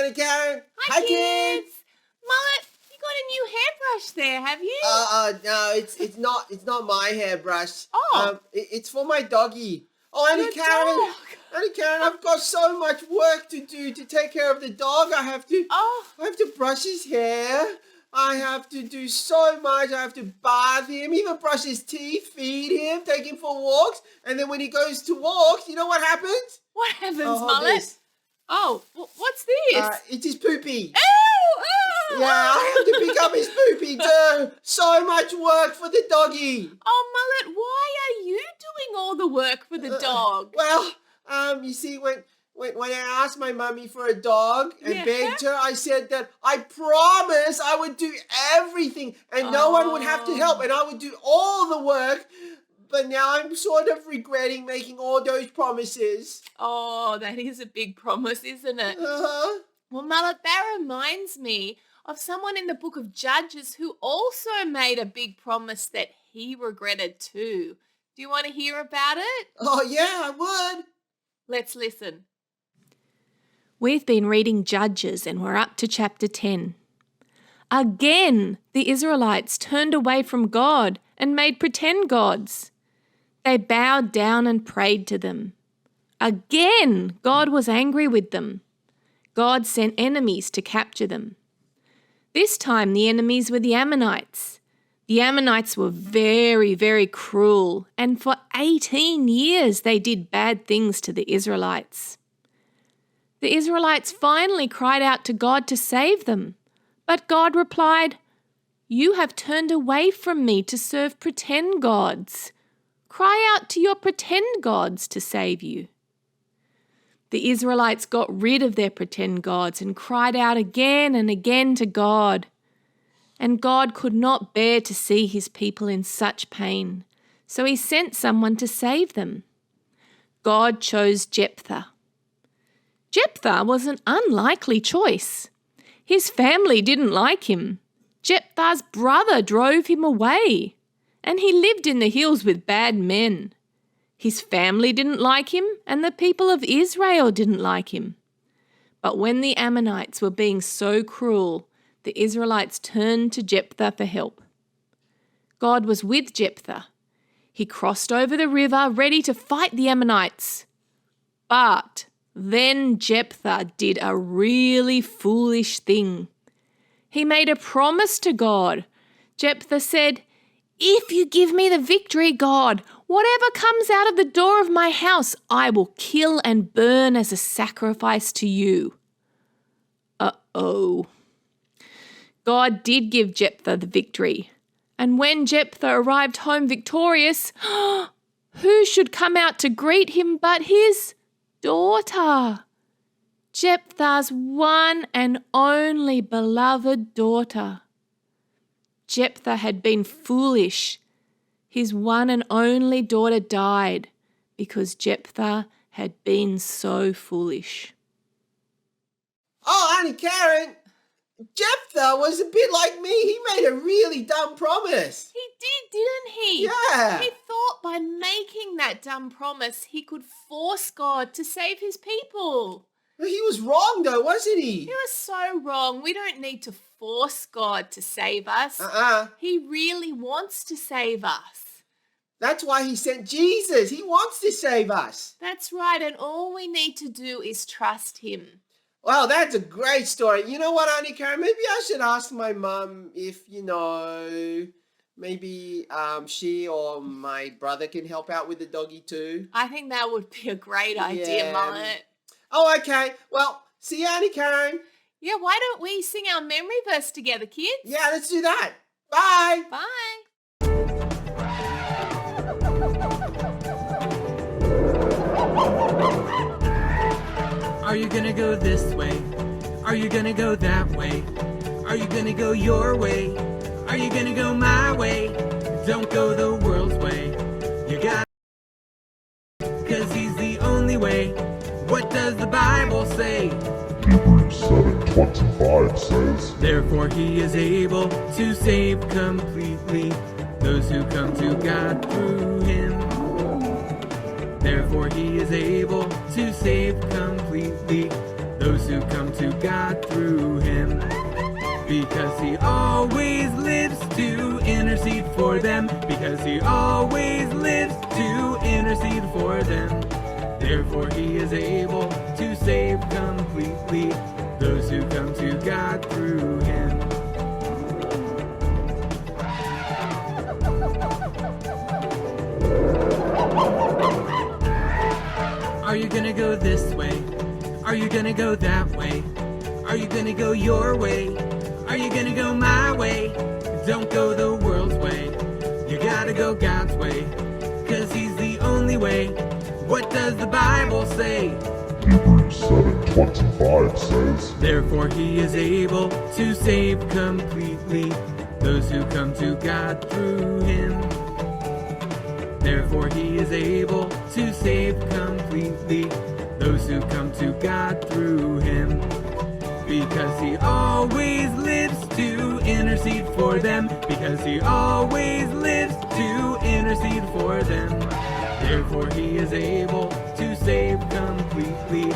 Auntie Karen. Hi, kids. Mullet, you got a new hairbrush there, have you? No, it's not my hairbrush. Oh. It's for my doggy. Oh, Auntie Your Karen. dog. Auntie Karen, I've got so much work to do to take care of the dog. I have to brush his hair. I have to do so much. I have to bath him, even brush his teeth, feed him, take him for walks. And then when he goes to walks, you know what happens? What happens, Mullet? This. Oh, what's this? It's his poopy. Ew! Yeah, I have to pick up his poopy too. So much work for the doggy. Oh, Mullet, why are you doing all the work for the dog? You see, when I asked my mummy for a dog and begged her, I said that I promised I would do everything and no one would have to help and I would do all the work. But now I'm sort of regretting making all those promises. Oh, that is a big promise, isn't it? Uh-huh. Well, Mullet, that reminds me of someone in the book of Judges who also made a big promise that he regretted too. Do you want to hear about it? Oh, yeah, I would. Let's listen. We've been reading Judges and we're up to chapter 10. Again, the Israelites turned away from God and made pretend gods. They bowed down and prayed to them. Again, God was angry with them. God sent enemies to capture them. This time the enemies were the Ammonites. The Ammonites were very, very cruel, and for 18 years they did bad things to the Israelites. The Israelites finally cried out to God to save them, but God replied, "You have turned away from me to serve pretend gods. Cry out to your pretend gods to save you." The Israelites got rid of their pretend gods and cried out again and again to God. And God could not bear to see his people in such pain, so he sent someone to save them. God chose Jephthah. Jephthah was an unlikely choice. His family didn't like him. Jephthah's brother drove him away, and he lived in the hills with bad men. His family didn't like him, and the people of Israel didn't like him. But when the Ammonites were being so cruel, the Israelites turned to Jephthah for help. God was with Jephthah. He crossed over the river, ready to fight the Ammonites. But then Jephthah did a really foolish thing. He made a promise to God. Jephthah said, "If you give me the victory, God, whatever comes out of the door of my house, I will kill and burn as a sacrifice to you." Uh-oh. God did give Jephthah the victory. And when Jephthah arrived home victorious, who should come out to greet him but his daughter? Jephthah's one and only beloved daughter. Jephthah had been foolish. His one and only daughter died because Jephthah had been so foolish. Oh, Auntie Karen, Jephthah was a bit like me. He made a really dumb promise. He did, didn't he? Yeah. He thought by making that dumb promise he could force God to save his people. He was wrong though, wasn't he? He was so wrong. We don't need to force God to save us. He really wants to save us. That's why he sent Jesus. He wants to save us. That's right, and all we need to do is trust him. Wow, that's a great story. You know what, Auntie Karen? Maybe I should ask my mum if, maybe she or my brother can help out with the doggy too. I think that would be a great idea, Mullet. Oh, okay. Well, see you, Auntie Karen. Yeah, why don't we sing our memory verse together, kids? Yeah, let's do that. Bye. Bye. Are you gonna go this way? Are you gonna go that way? Are you gonna go your way? Are you gonna go my way? Don't go the world's way. You got 'cause he's the only way. What does the Bible say? Hebrews 7:25 says, Therefore he is able to save completely those who come to God through him. Therefore he is able to save completely those who come to God through him. Because he always lives to intercede for them. Because he always lives to intercede for them. Therefore he is able to save completely those who come to God through him. Are you gonna go this way? Are you gonna go that way? Are you gonna go your way? Are you gonna go my way? Don't go the world's way. You gotta go God's way, 'cause he's the only way. What does the Bible say? Hebrews 7:25 says, Therefore he is able to save completely those who come to God through him. Therefore he is able to save completely those who come to God through him. Because he always lives to intercede for them. Because he always lives to intercede for them. Therefore he is able to save completely